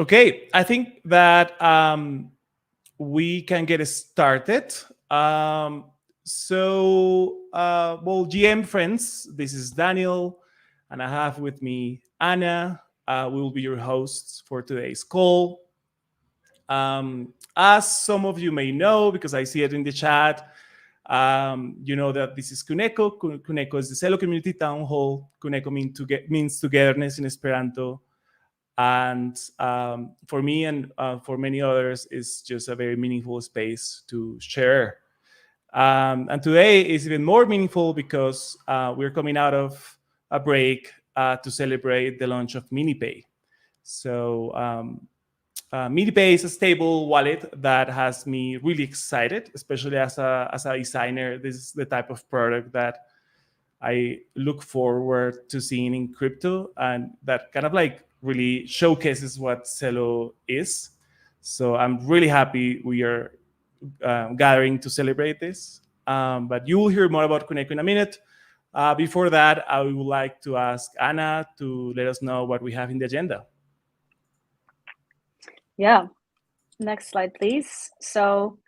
Okay, I think that we can get started. Well, GM friends, this is Daniel, and I have with me Anna. We will be your hosts for today's call. As some of you may know, because I see it in the chat, you know that this is Kuneco. Kuneco is the Celo Community Townhall. Kuneco means togetherness in Esperanto. And for me and for many others, it's just a very meaningful space to share. And today is even more meaningful because we're coming out of a break to celebrate the launch of MiniPay. So MiniPay is a stable wallet that has me really excited, especially as a designer. This is the type of product that I look forward to seeing in crypto, and that kind of like really showcases what Celo is. So I'm really happy we are gathering to celebrate this. But you will hear more about Kuneco in a minute. Before that, I would like to ask Anna to let us know what we have in the agenda. Yeah, next slide, please. So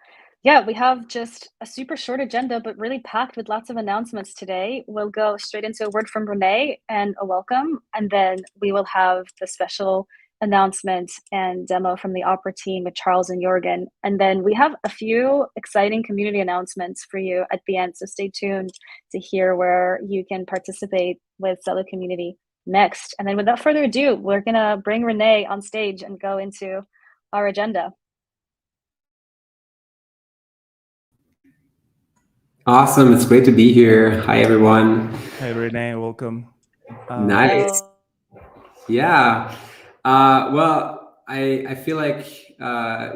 yeah, we have just a super short agenda, but really packed with lots of announcements today. We'll go straight into a word from Rene and a welcome, and then we will have the special announcement and demo from the opera team with Charles and Jorgen. And then we have a few exciting community announcements for you at the end, so stay tuned to hear where you can participate with Celo Community next. And then without further ado, we're gonna bring Rene on stage and go into our agenda. Awesome. It's great to be here. Hi, everyone. Hi, Rene. Welcome. Nice. Hello. Yeah. Well, I feel like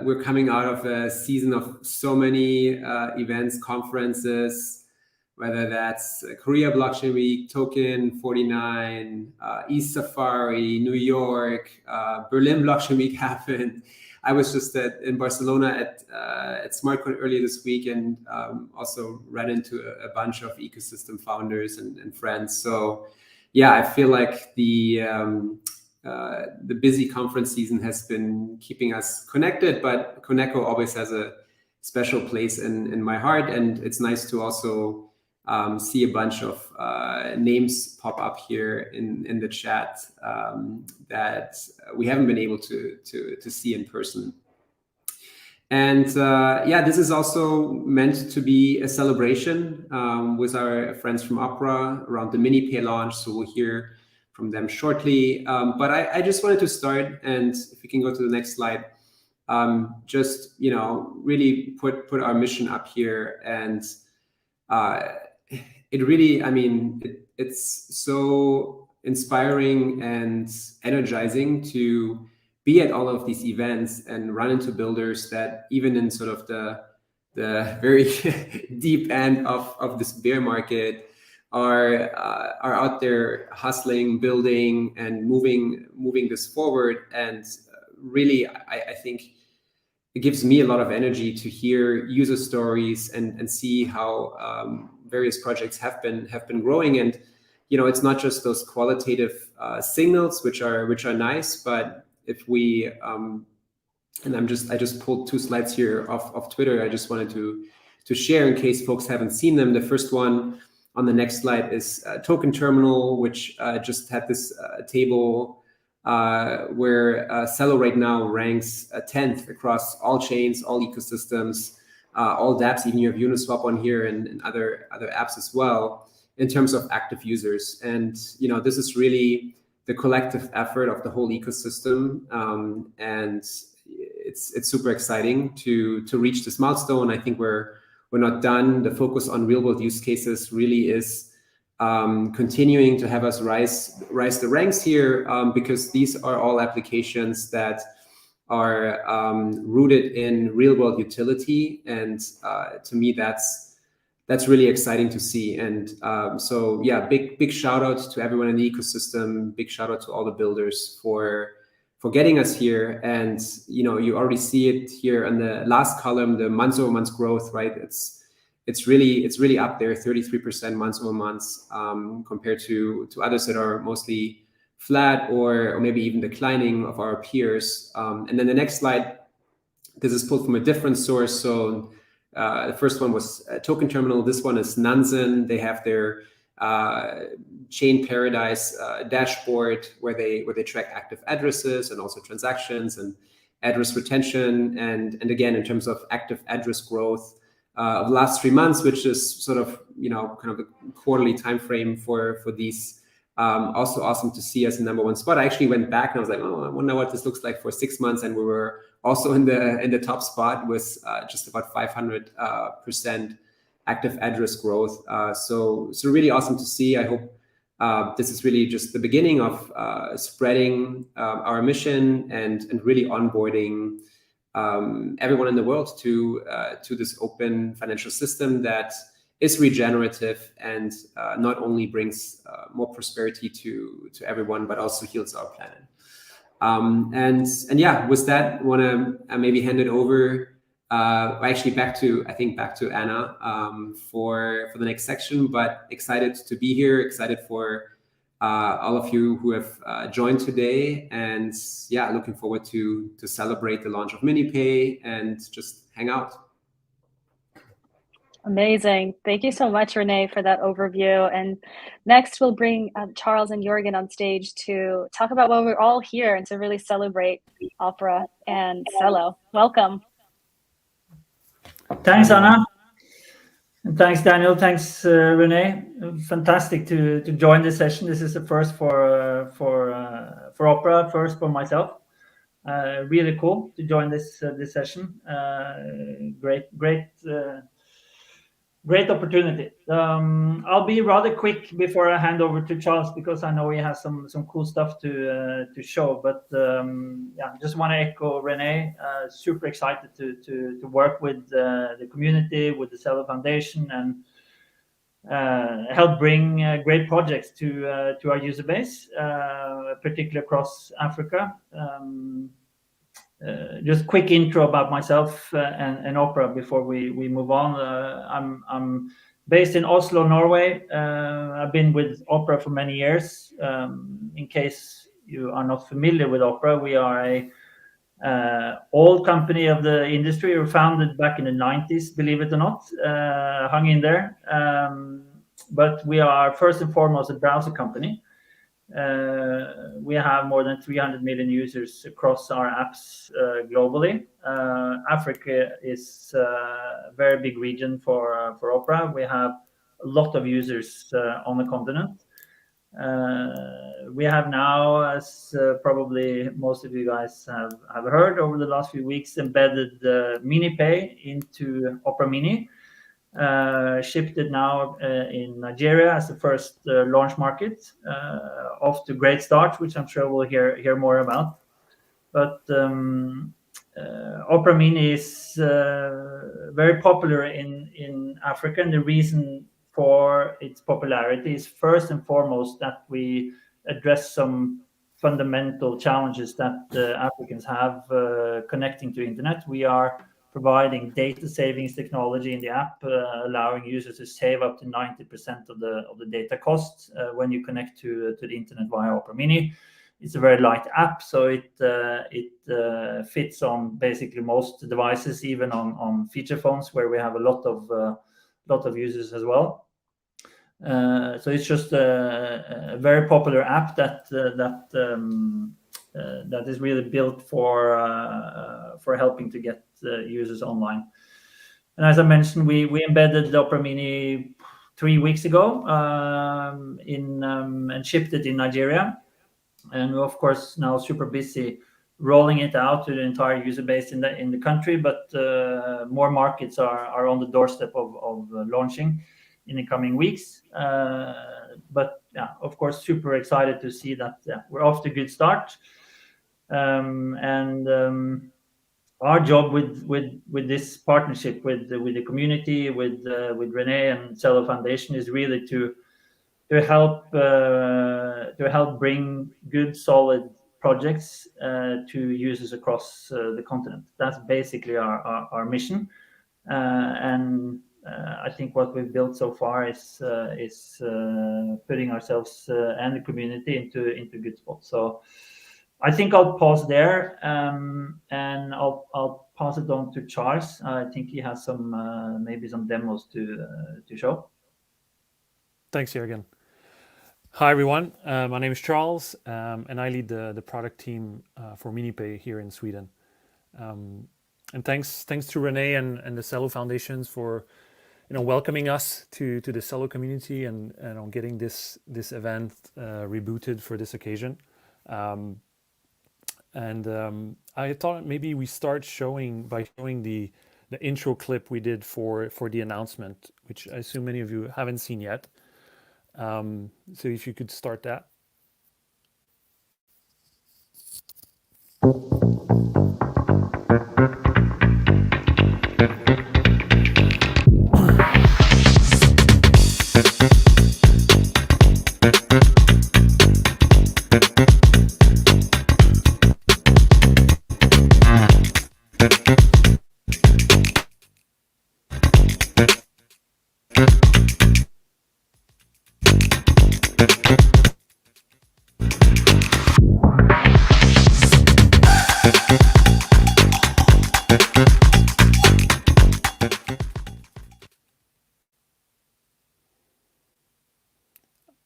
we're coming out of a season of so many events, conferences, whether that's Korea Blockchain Week, Token 49, East Safari, New York, Berlin Blockchain Week happened. I was just in Barcelona at SmartCon earlier this week, and also ran into a bunch of ecosystem founders and friends. So yeah, I feel like the busy conference season has been keeping us connected, but Kuneco always has a special place in my heart, and it's nice to also see a bunch of names pop up here in the chat that we haven't been able to see in person. And yeah, this is also meant to be a celebration with our friends from Opera around the MiniPay launch. So we'll hear from them shortly. But I just wanted to start, and if we can go to the next slide, just really put our mission up here. And it really, I mean, it's so inspiring and energizing to be at all of these events and run into builders that even in sort of the very deep end of this bear market are out there hustling, building, and moving this forward. And really, I think it gives me a lot of energy to hear user stories and see how various projects have been growing. And it's not just those qualitative signals which are nice, but if we and I just pulled 2 slides here of Twitter. I just wanted to share in case folks haven't seen them. The first one on the next slide is Token Terminal, which just had this table where Celo right now ranks 10th across all chains, all ecosystems, all dApps. Even you have Uniswap on here and other apps as well in terms of active users. And this is really the collective effort of the whole ecosystem, and it's super exciting to reach this milestone. I think we're not done. The focus on real world use cases really is continuing to have us rise the ranks here, because these are all applications that are rooted in real world utility, and to me that's really exciting to see. And so yeah, big shout out to everyone in the ecosystem. Big shout out to all the builders for getting us here. And you already see it here on the last column, the month-over-month growth, right? It's really up there, 33% month-over-month, compared to others that are mostly flat or maybe even declining of our peers. And then the next slide, this is pulled from a different source. So the first one was Token Terminal. This one is Nansen. They have their Chain Paradise dashboard where they track active addresses and also transactions and address retention. And again, in terms of active address growth of the last 3 months, which is sort of, kind of a quarterly time frame for these. Also awesome to see us in #1 spot. I actually went back and I was like, oh, I wonder what this looks like for 6 months, and we were also in the top spot with just about 500% active address growth. So really awesome to see. I hope this is really just the beginning of spreading our mission and really onboarding everyone in the world to this open financial system that is regenerative and not only brings more prosperity to everyone, but also heals our planet. And yeah, with that, want to maybe hand it over, actually back to Anna for the next section. But excited to be here, excited for all of you who have joined today, and yeah, looking forward to celebrate the launch of MiniPay and just hang out. Amazing. Thank you so much, Rene, for that overview. And next, we'll bring Charles and Jorgen on stage to talk about why we're all here and to really celebrate Opera and Celo. Welcome. Thanks, Anna. And thanks, Daniel. Thanks, Rene. Fantastic to join this session. This is the first for Opera, first for myself. Really cool to join this session. Great opportunity. I'll be rather quick before I hand over to Charles because I know he has some cool stuff to show. But yeah, just want to echo Rene. Super excited to work with the community, with the Celo Foundation, and help bring great projects to our user base, particularly across Africa. Just quick intro about myself and Opera before we move on. I'm based in Oslo, Norway. I've been with Opera for many years. In case you are not familiar with Opera, we are a old company of the industry. We were founded back in the 90s, believe it or not. Hung in there. But we are first and foremost a browser company. We have more than 300 million users across our apps globally. Africa is a very big region for Opera. We have a lot of users on the continent. We have now, as probably most of you guys have heard over the last few weeks, embedded MiniPay into Opera Mini. Shipped it now in Nigeria as the first launch market. Off to a great start, which I'm sure we'll hear more about. But Opera Mini is very popular in Africa, and the reason for its popularity is first and foremost that we address some fundamental challenges that Africans have connecting to internet. We are providing data savings technology in the app, allowing users to save up to 90% of the data costs when you connect to the internet via Opera Mini. It's a very light app, so it fits on basically most devices, even on feature phones where we have a lot of users as well. So it's just a very popular app that is really built for helping to get users online. And as I mentioned, we embedded the Opera Mini 3 weeks ago and shipped it in Nigeria. And we're of course now super busy rolling it out to the entire user base in the country, but more markets are on the doorstep of launching in the coming weeks. But yeah, of course, super excited to see that we're off to a good start. Our job with this partnership with the community, with Rene and Celo Foundation, is really to help bring good, solid projects to users across the continent. That's basically our mission. And I think what we've built so far is putting ourselves and the community into good spots. So I think I'll pause there, and I'll pass it on to Charles. I think he has some maybe some demos to show. Thanks, Jorgen. Hi, everyone. My name is Charles, and I lead the product team for MiniPay here in Sweden. And thanks to Rene and the Celo Foundations for welcoming us to the Celo community and on getting this event rebooted for this occasion. I thought maybe we start showing the intro clip we did for the announcement, which I assume many of you haven't seen yet. So if you could start that.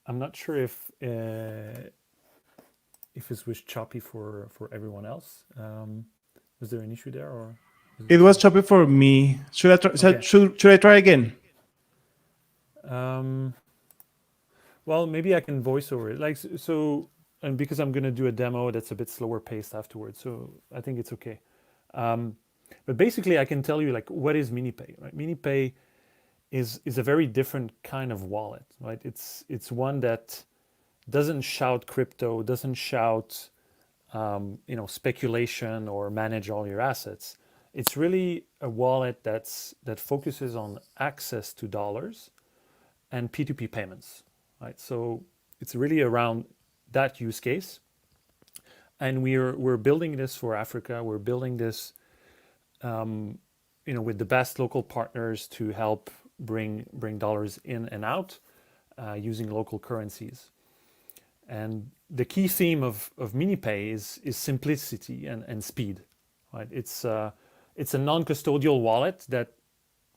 I'm not sure if it was choppy for everyone else. Was there an issue there, or? It was choppy for me. Should I try, Okay. should I try again? Well, maybe I can voice over it. And because I'm going to do a demo that's a bit slower paced afterwards, so I think it's okay. But basically, I can tell you what is MiniPay, right? MiniPay is a very different kind of wallet, right? It's one that doesn't shout crypto, doesn't shout speculation or manage all your assets. It's really a wallet that focuses on access to dollars and P2P payments, right? So it's really around that use case, and we're building this for Africa. We're building this, with the best local partners to help bring dollars in and out using local currencies. And the key theme of MiniPay is simplicity and speed, right? It's a non-custodial wallet that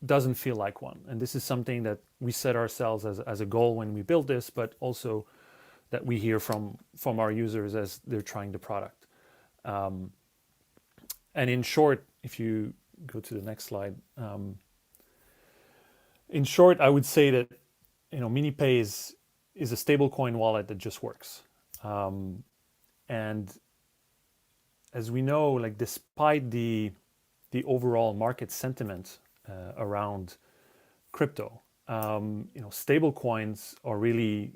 doesn't feel like one. And this is something that we set ourselves as a goal when we build this, but also that we hear from our users as they're trying the product. And in short, if you go to the next slide, in short, I would say that MiniPay is a stablecoin wallet that just works. And as we know, despite the overall market sentiment around crypto, stablecoins are really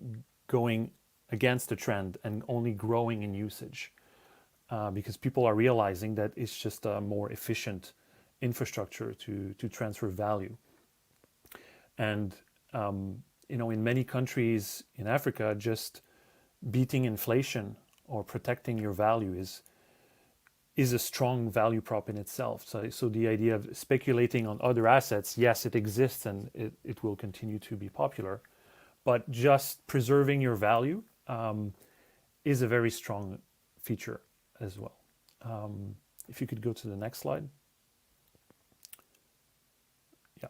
going against the trend and only growing in usage because people are realizing that it's just a more efficient infrastructure to transfer value. And in many countries in Africa, just beating inflation or protecting your value is a strong value prop in itself. So the idea of speculating on other assets, yes, it exists and it will continue to be popular, but just preserving your value is a very strong feature as well. If you could go to the next slide. Yeah.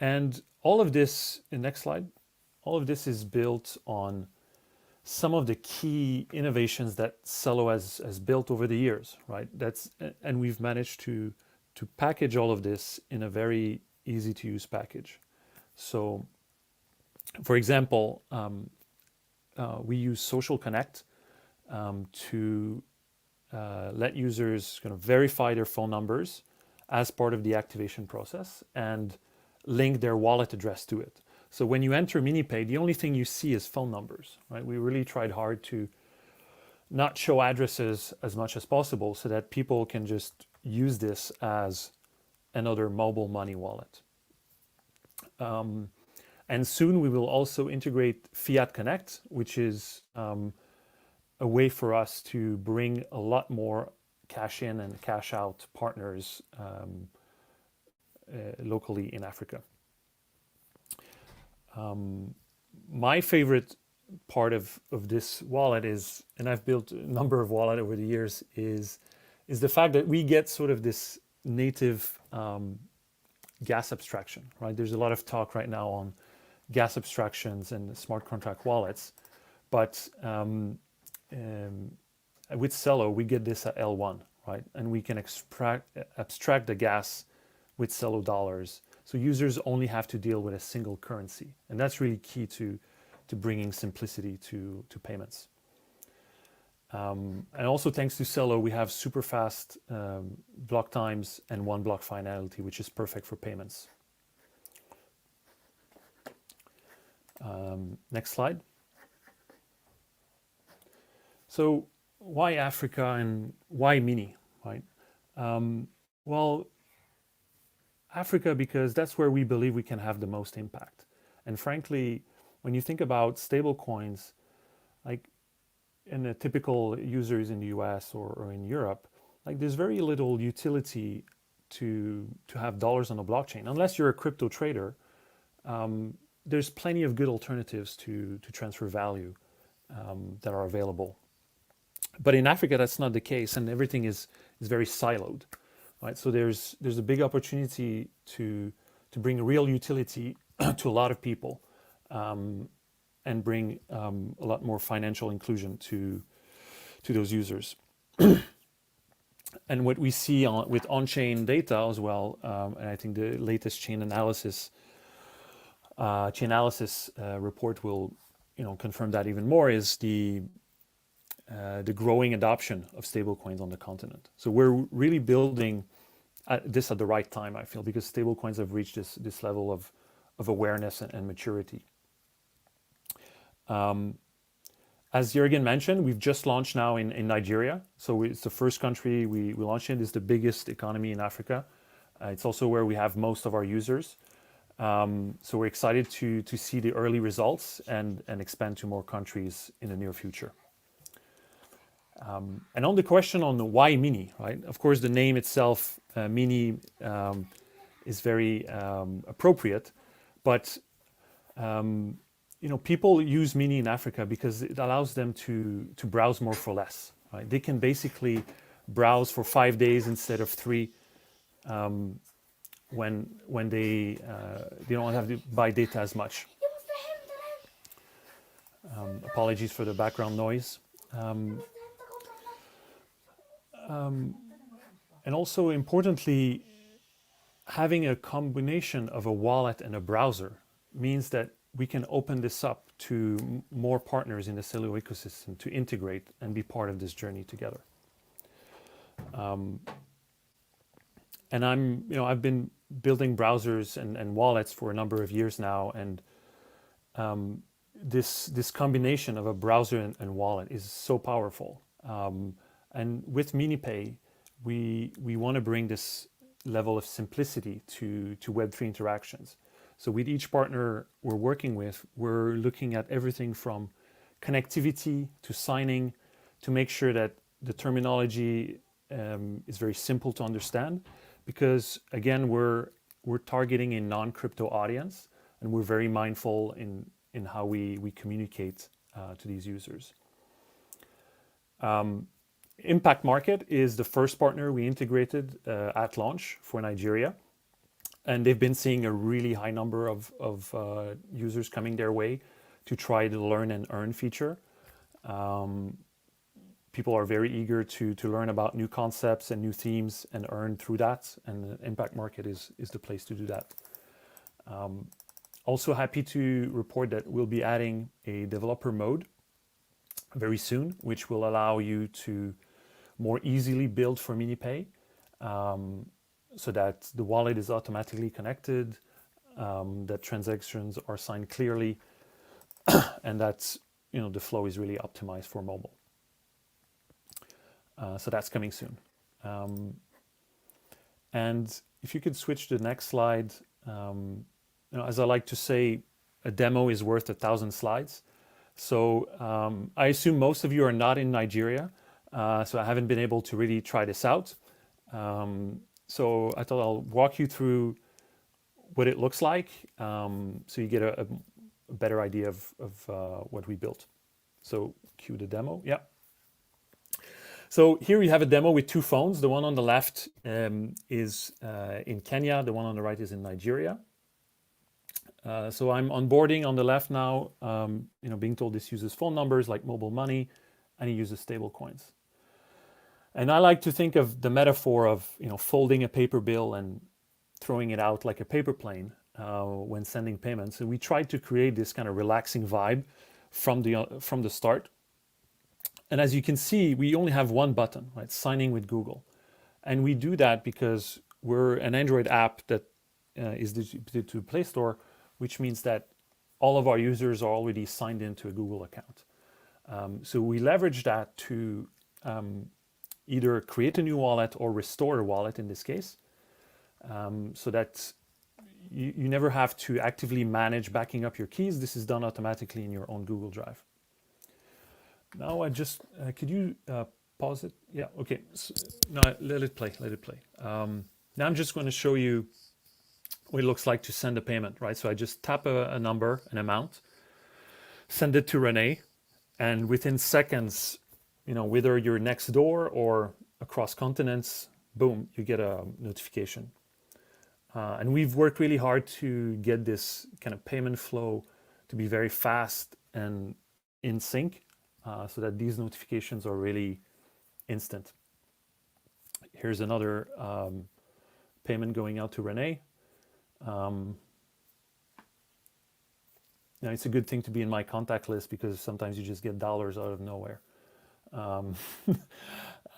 And all of this, next slide, all of this is built on some of the key innovations that Celo has built over the years, right? And we've managed to package all of this in a very easy to use package. So, for example, we use Social Connect to let users kind of verify their phone numbers as part of the activation process and link their wallet address to it. So when you enter MiniPay, the only thing you see is phone numbers, right? We really tried hard to not show addresses as much as possible so that people can just use this as another mobile money wallet. And soon we will also integrate Fiat Connect, which is a way for us to bring a lot more cash in and cash out partners locally in Africa. My favorite part of this wallet is, and I've built a number of wallets over the years, is the fact that we get sort of this native gas abstraction, right? There's a lot of talk right now on gas abstractions and smart contract wallets, but with Celo, we get this at L1, right? And we can abstract the gas with Celo dollars. So users only have to deal with a single currency. And that's really key to bringing simplicity to payments. And also thanks to Celo, we have super fast block times and one block finality, which is perfect for payments. Next slide. So why Africa and why Mini, right? Well, Africa, because that's where we believe we can have the most impact. And frankly, when you think about stable coins, like in the typical users in the US or in Europe, like there's very little utility to have dollars on a blockchain. Unless you're a crypto trader, there's plenty of good alternatives to transfer value that are available. But in Africa, that's not the case, and everything is very siloed, right? So there's a big opportunity to bring real utility to a lot of people, and bring a lot more financial inclusion to those users. And what we see with on-chain data as well, and I think the latest chain analysis report will confirm that even more, is the growing adoption of stablecoins on the continent. So we're really building this at the right time, I feel, because stablecoins have reached this level of awareness and maturity. As Jorgen mentioned, we've just launched now in Nigeria. So it's the first country we launched in. It's the biggest economy in Africa. It's also where we have most of our users. So we're excited to see the early results and expand to more countries in the near future. And on the question on the why Mini, right? Of course, the name itself, Mini, is very appropriate, but people use Mini in Africa because it allows them to browse more for less, right? They can basically browse for 5 days instead of 3 when they don't have to buy data as much. Apologies for the background noise. And also importantly, having a combination of a wallet and a browser means that we can open this up to more partners in the Celo ecosystem to integrate and be part of this journey together. And I've been building browsers and wallets for a number of years now, and this combination of a browser and wallet is so powerful. And with MiniPay, we want to bring this level of simplicity to Web3 interactions. So with each partner we're working with, we're looking at everything from connectivity to signing to make sure that the terminology is very simple to understand, because again, we're targeting a non-crypto audience, and we're very mindful in how we communicate to these users. Impact Market is the first partner we integrated at launch for Nigeria. And they've been seeing a really high number of users coming their way to try the learn and earn feature. People are very eager to learn about new concepts and new themes and earn through that. And the Impact Market is the place to do that. Also happy to report that we'll be adding a developer mode very soon, which will allow you to more easily build for MiniPay. So that the wallet is automatically connected, that transactions are signed clearly, and that the flow is really optimized for mobile. So that's coming soon. And if you could switch to the next slide, as I like to say, a demo is worth 1,000 slides. So I assume most of you are not in Nigeria, so I haven't been able to really try this out. So I thought I'll walk you through what it looks like, so you get a better idea of what we built. So cue the demo. Yeah. So here we have a demo with two phones. The one on the left is in Kenya. The one on the right is in Nigeria. So I'm onboarding on the left now, being told this uses phone numbers like mobile money, and it uses stable coins. And I like to think of the metaphor of folding a paper bill and throwing it out like a paper plane when sending payments. And we tried to create this kind of relaxing vibe from the start. And as you can see, we only have one button, right? Signing with Google. And we do that because we're an Android app that is distributed to Play Store, which means that all of our users are already signed into a Google account. So we leverage that to either create a new wallet or restore a wallet in this case, so that you never have to actively manage backing up your keys. This is done automatically in your own Google Drive. Now I just, could you pause it? Yeah, okay. So, no, let it play. Now I'm just going to show you what it looks like to send a payment, right? So I just tap a number, an amount, send it to Rene, and within seconds, whether you're next door or across continents, boom, you get a notification. And we've worked really hard to get this kind of payment flow to be very fast and in sync, so that these notifications are really instant. Here's another payment going out to Rene. Now it's a good thing to be in my contact list because sometimes you just get dollars out of nowhere.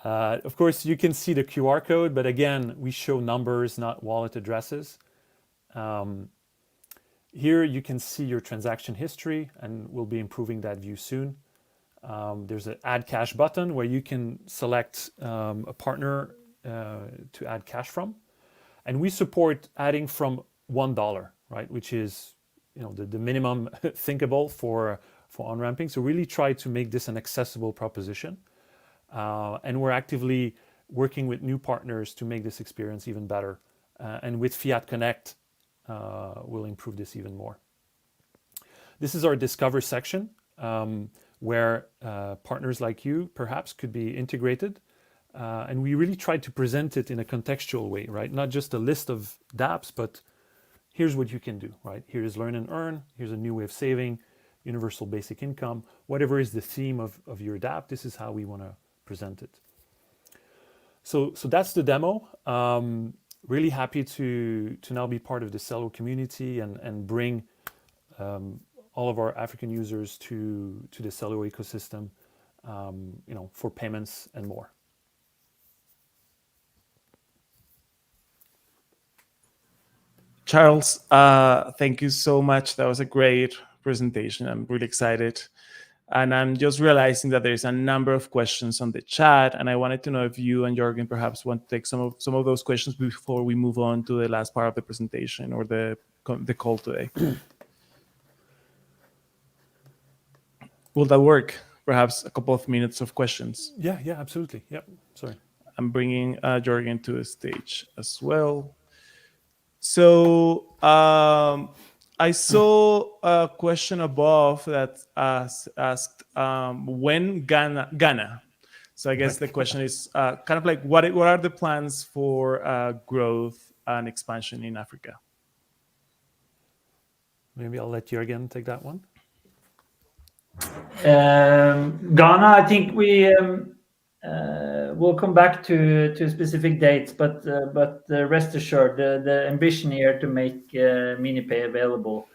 Of course, you can see the QR code, but again, we show numbers, not wallet addresses. Here you can see your transaction history, and we'll be improving that view soon. There's an add cash button where you can select a partner to add cash from. And we support adding from $1, right, which is the minimum thinkable for on-ramping. So really try to make this an accessible proposition. And we're actively working with new partners to make this experience even better. And with Fiat Connect, we'll improve this even more. This is our Discover section, where partners like you perhaps could be integrated. And we really tried to present it in a contextual way, right? Not just a list of dApps, but here's what you can do, right? Here's learn and earn. Here's a new way of saving, universal basic income. Whatever is the theme of your dApp, this is how we want to present it. So that's the demo. Really happy to now be part of the Celo community and bring all of our African users to the Celo ecosystem, for payments and more. Charles, thank you so much. That was a great presentation. I'm really excited. And I'm just realizing that there's a number of questions on the chat, and I wanted to know if you and Jorgen perhaps want to take some of those questions before we move on to the last part of the presentation or the call today. Will that work? Perhaps a couple of minutes of questions. Yeah, absolutely. Yep. Sorry. I'm bringing Jorgen to the stage as well. So I saw a question above that asked when Ghana. So I guess the question is kind of like what are the plans for growth and expansion in Africa? Maybe I'll let Jorgen take that one. Ghana, I think we we'll come back to specific dates, but rest assured, the ambition here to make MiniPay available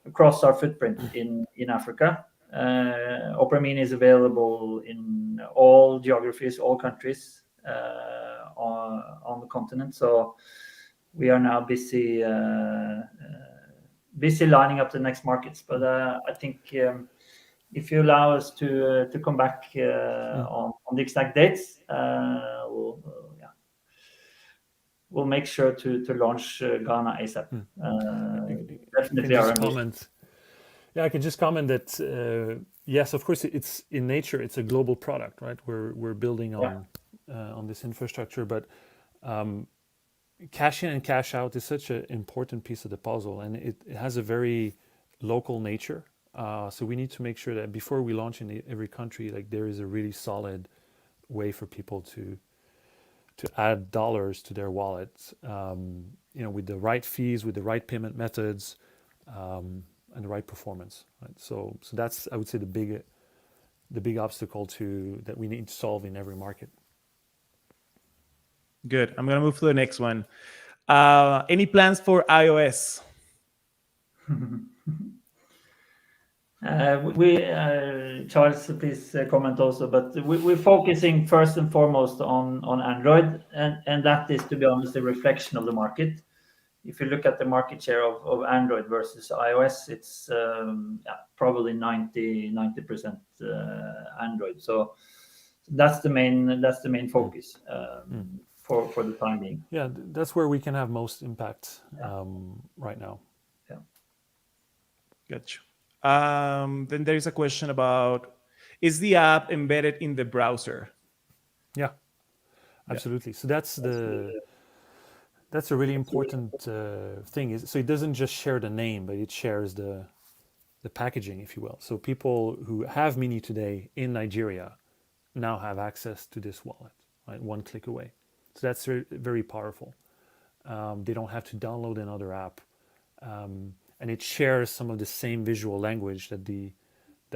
across our footprint in Africa. Opera Mini is available in all geographies, all countries on the continent. So we are now busy lining up the next markets. But I think if you allow us to come back on the exact dates, we'll make sure to launch Ghana ASAP. Definitely our comment. Yeah, I can just comment that yes, of course, it's in nature, it's a global product, right? We're building on this infrastructure, but cash in and cash out is such an important piece of the puzzle, and it has a very local nature. So we need to make sure that before we launch in every country, like there is a really solid way for people to add dollars to their wallets, with the right fees, with the right payment methods, and the right performance. Right? So that's, I would say, the big obstacle that we need to solve in every market. Good. I'm gonna move to the next one. Any plans for iOS? Charles, please comment also. But we're focusing first and foremost on Android, and that is, to be honest, a reflection of the market. If you look at the market share of Android versus iOS, it's probably 90% Android. So that's the main focus for the time being. Yeah, that's where we can have most impact right now. Yeah. Gotcha. Then there is a question about, is the app embedded in the browser? Yeah, absolutely. So that's a really important thing. So it doesn't just share the name, but it shares the packaging, if you will. So people who have Mini today in Nigeria now have access to this wallet, right? One click away. So that's very, very powerful. They don't have to download another app. And it shares some of the same visual language that the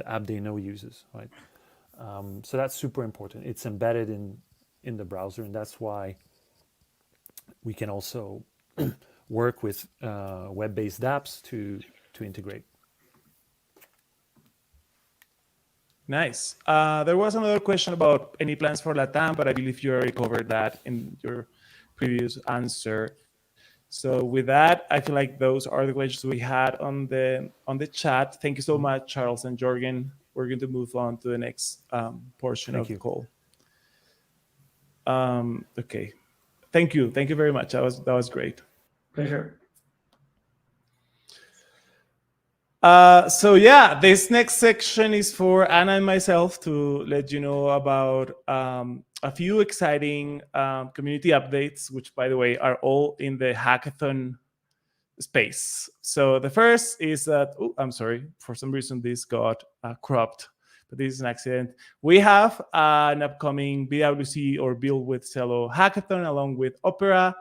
app they know uses, right? So that's super important. It's embedded in the browser, and that's why we can also work with web-based apps to integrate. Nice. There was another question about any plans for LATAM, but I believe you already covered that in your previous answer. So with that, I feel like those are the questions we had on the chat. Thank you so much, Charles and Jorgen. We're going to move on to the next portion of the call. Okay. Thank you very much. That was great. Pleasure. So yeah, this next section is for Anna and myself to let you know about a few exciting community updates, which, by the way, are all in the hackathon space. So the first is that, I'm sorry, for some reason this got cropped, but this is an accident. We have an upcoming BWC or Build with Celo hackathon along with Opera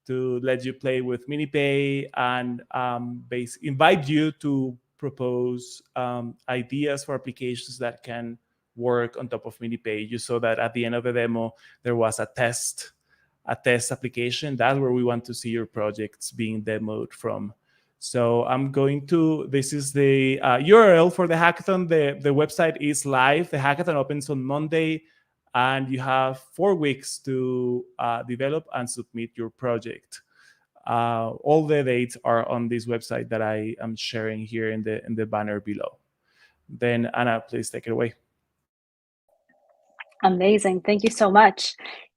to let you play with MiniPay and invite you to propose ideas for applications that can work on top of MiniPay. You saw that at the end of the demo, there was a test application. That's where we want to see your projects being demoed from. So this is the URL for the hackathon. The website is live. The hackathon opens on Monday, and you have 4 weeks to develop and submit your project. All the dates are on this website that I am sharing here in the banner below. Then Anna, please take it away. Amazing. Thank you so much.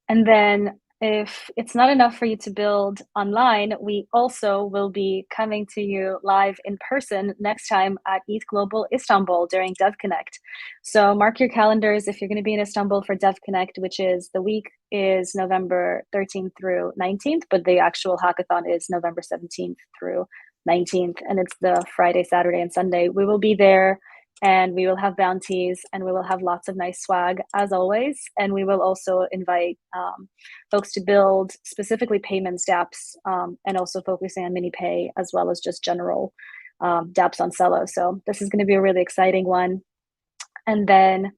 And then if it's not enough for you to build online, we also will be coming to you live in person next time at ETHGlobal Istanbul during DevConnect. So mark your calendars if you're going to be in Istanbul for DevConnect, which is the week is November 13th through 19th, but the actual hackathon is November 17th through 19th, and it's the Friday, Saturday, and Sunday. We will be there, and we will have bounties, and we will have lots of nice swag as always. And we will also invite folks to build specifically payments dApps, and also focusing on MiniPay as well as just general dApps on Celo. So this is going to be a really exciting one. And then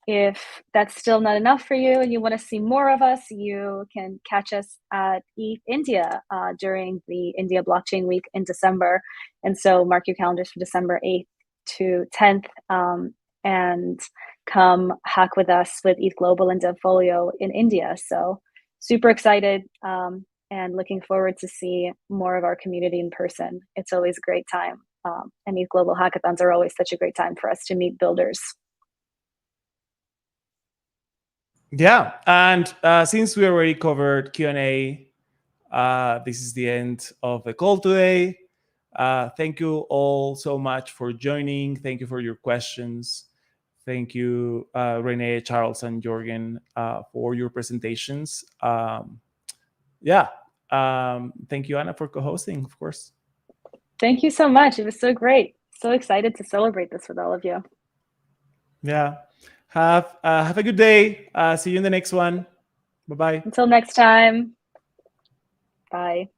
if that's still not enough for you and you want to see more of us, you can catch us at ETHIndia during the India Blockchain Week in December. And so mark your calendars for December 8th to 10th, and come hack with us with ETHGlobal and DevFolio in India. So super excited and looking forward to see more of our community in person. It's always a great time. And ETHGlobal hackathons are always such a great time for us to meet builders. Yeah, and since we already covered Q&A, this is the end of the call today. Thank you all so much for joining. Thank you for your questions. Thank you, Rene, Charles, and Jorgen, for your presentations. Thank you, Anna, for co-hosting, of course. Thank you so much. It was so great. So excited to celebrate this with all of you. Yeah. Have a good day. See you in the next one. Bye-bye. Until next time. Bye.